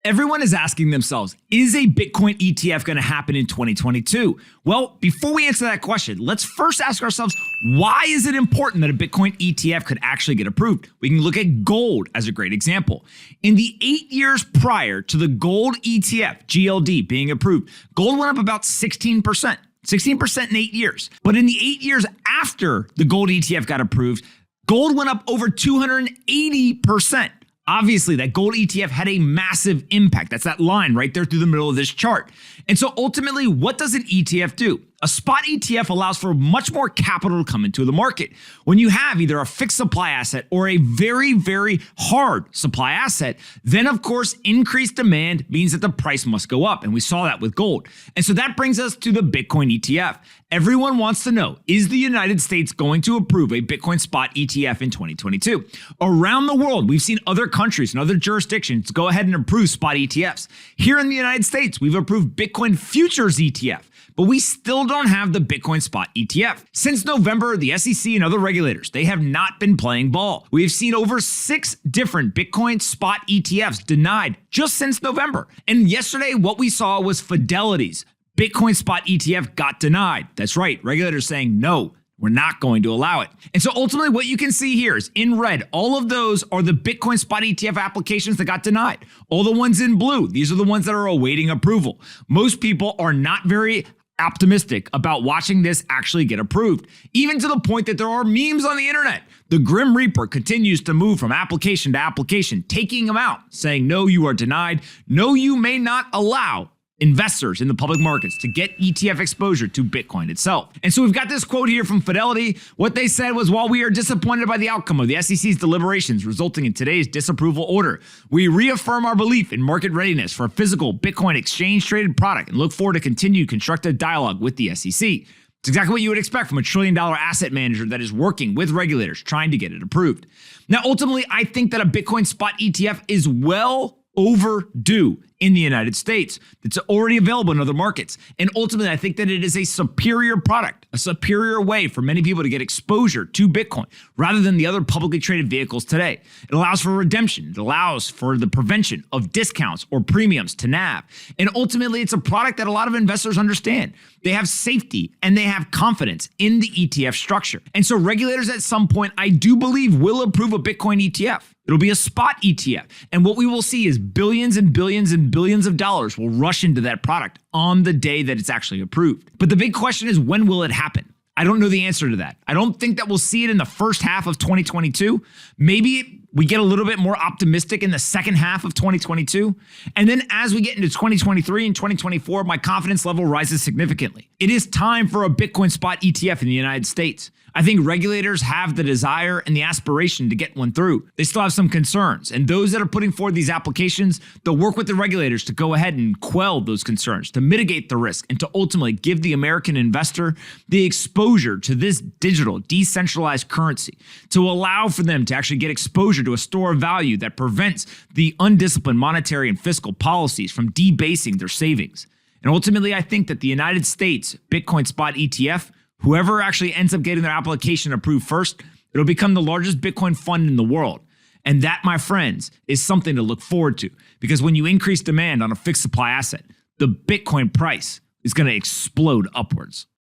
Everyone is asking themselves, is a Bitcoin ETF going to happen in 2022? Well, before we answer that question, let's first ask ourselves, why is it important that a Bitcoin ETF could actually get approved? We can look at gold as a great example. In the 8 years prior to the gold ETF, GLD, being approved, gold went up about 16%. 16% in 8 years. But in the 8 years after the gold ETF got approved, gold went up over 280%. Obviously, that gold ETF had a massive impact. That's that line right there through the middle of this chart. And so ultimately, what does an ETF do? A spot ETF allows for much more capital to come into the market. When you have either a fixed supply asset or a very, very hard supply asset, then of course, increased demand means that the price must go up. And we saw that with gold. And so that brings us to the Bitcoin ETF. Everyone wants to know, is the United States going to approve a Bitcoin spot ETF in 2022? Around the world, we've seen other countries and other jurisdictions go ahead and approve spot ETFs. Here in the United States, we've approved Bitcoin futures ETF. But we still don't have the Bitcoin spot ETF. Since November, the SEC and other regulators, they have not been playing ball. We've seen over 6 different Bitcoin spot ETFs denied just since November. And yesterday, what we saw was Fidelity's Bitcoin spot ETF got denied. That's right, regulators saying no. We're not going to allow it. And so ultimately what you can see here is in red, all of those are the Bitcoin spot ETF applications that got denied. All the ones in blue, these are the ones that are awaiting approval. Most people are not very optimistic about watching this actually get approved, even to the point that there are memes on the internet. The Grim Reaper continues to move from application to application, taking them out, saying, no, you are denied. No, you may not allow investors in the public markets to get ETF exposure to Bitcoin itself. And so we've got this quote here from Fidelity. What they said was, while we are disappointed by the outcome of the SEC's deliberations resulting in today's disapproval order, we reaffirm our belief in market readiness for a physical Bitcoin exchange-traded product and look forward to continued constructive dialogue with the SEC. It's exactly what you would expect from a trillion-dollar asset manager that is working with regulators trying to get it approved. Now, ultimately, I think that a Bitcoin spot ETF is well overdue in the United States. It's already available in other markets. And ultimately, I think that it is a superior product, a superior way for many people to get exposure to Bitcoin rather than the other publicly traded vehicles today. It allows for redemption. It allows for the prevention of discounts or premiums to NAV. And ultimately, it's a product that a lot of investors understand. They have safety and they have confidence in the ETF structure. And so regulators at some point, I do believe, will approve a Bitcoin ETF. It'll be a spot ETF. And what we will see is billions and billions and billions of dollars will rush into that product on the day that it's actually approved. But the big question is, when will it happen? I don't know the answer to that. I don't think that we'll see it in the first half of 2022. Maybe we get a little bit more optimistic in the second half of 2022. And then as we get into 2023 and 2024, my confidence level rises significantly. It is time for a Bitcoin spot ETF in the United States. I think regulators have the desire and the aspiration to get one through. They still have some concerns. And those that are putting forward these applications, they'll work with the regulators to go ahead and quell those concerns, to mitigate the risk, and to ultimately give the American investor the exposure to this digital, decentralized currency, to allow for them to actually get exposure to a store of value that prevents the undisciplined monetary and fiscal policies from debasing their savings. And ultimately, I think that the United States Bitcoin spot ETF, whoever actually ends up getting their application approved first, it'll become the largest Bitcoin fund in the world. And that, my friends, is something to look forward to, because when you increase demand on a fixed supply asset, the Bitcoin price is going to explode upwards.